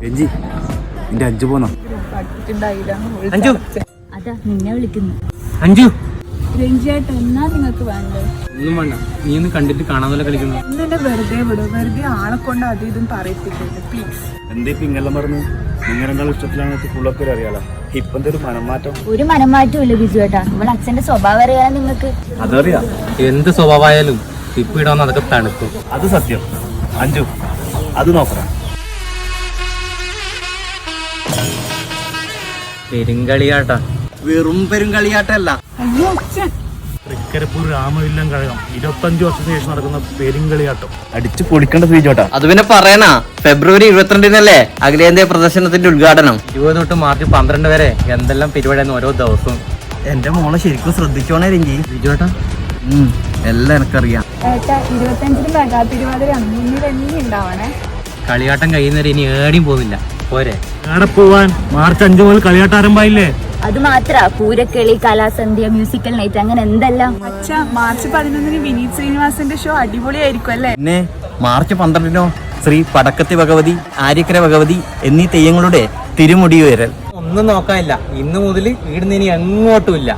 രഞ്ജി നിന്റെ അഞ്ചു പോന്നോ? അഞ്ചു അതാ നിന്നെ വിളിക്കുന്നു. അഞ്ചു രഞ്ജിയായിട്ട് എന്നാ നിങ്ങൾക്ക് വേണ്ടത്? ഒന്നും വേണ്ട, നീ ഒന്ന് കണ്ടിട്ട് കാണാതെ കളിക്കുന്നു. എന്തിന്റെ വെറുതെ വിടും, വെറുതെ ആളെ കൊണ്ട് അത് ഇതും പറയിപ്പിക്കരുത് പ്ലീസ്. എന്തേ പിങ്ങെല്ലാം പറഞ്ഞു? നിങ്ങൾ രണ്ടാളും ഇഷ്ടത്തിലാണ് പിള്ളേർക്ക് അറിയാലോ. ഇപ്പൊ എന്തൊരു മനംമാറ്റം? ഒരു മനംമാറ്റവും ഇല്ല ബിജു ഏട്ടാ. ഇവിടെ അച്ഛന്റെ സ്വഭാവം അറിയാൻ നിങ്ങൾക്ക്. അതറിയാം. എന്ത് സ്വഭാവമായാലും ഇപ്പൊ ഇടാന്ന് അതൊക്കെ തണുക്കും. അത് സത്യം. അഞ്ചു അത് നോക്കണം. പെരുങ്കളിയാട്ടാ. വെറും പെരുങ്കളിയാട്ടല്ല, അയ്യോ അച്ഛൻ. തൃക്കരിപ്പൂർ രാമവില്ലം കഴകം 25 വർഷത്തിന് ശേഷം നടക്കുന്ന പെരുങ്കളിയാട്ടം അടിച്ചു പൊളിക്കേണ്ട ശ്രീജോട്ടാ. അത് പിന്നെ പറയണ. ഫെബ്രുവരി 22-നല്ലേ അഖിലേന്ത്യാ പ്രദർശനത്തിന്റെ ഉദ്ഘാടനം. 20 തൊട്ട് മാർച്ച് 12 വരെ എന്തെല്ലാം പരിപാടിയാണ് ഓരോ ദിവസവും. എന്റെ മോളെ ശരിക്കും ശ്രദ്ധിച്ചോണേ രഞ്ജി. ബിജുവേട്ടാ എല്ലാം എനിക്കറിയാം. ഏട്ടാ 25-ന് മെഗാ തിരുവാതിര മുന്നിൽ തന്നെ ഉണ്ടാവണേ. കളിയാട്ടം കഴിയുന്നവരെ ഇനി ഏടിയും പോകുന്നില്ല. പോരെ എവിടെ പോവാൻ? മാർച്ച് 5 മുതൽ കളിയാട്ടം ആരംഭമായില്ലേ? അത് മാത്ര പൂരക്കളി, കലാസന്ധ്യ, മ്യൂസിക്കൽ നൈറ്റ്, അങ്ങനെ എന്തെല്ലാം. അച്ഛാ മാർച്ച് 11-ന് വിനീത് ശ്രീനിവാസന്റെ ഷോ അടിപൊളിയായിരിക്കും അല്ലേ? പിന്നെ മാർച്ച് 12-നോ ശ്രീ പടക്കത്തി ഭഗവതി, ആര്യക്കര ഭഗവതി എന്നീ തെയ്യങ്ങളുടെ തിരുമുടി ഉയരൽ. ഒന്നും നോക്കാനില്ല. ഇന്ന് മുതൽ ഇവിടുന്ന് ഇനി എങ്ങോട്ടും ഇല്ല.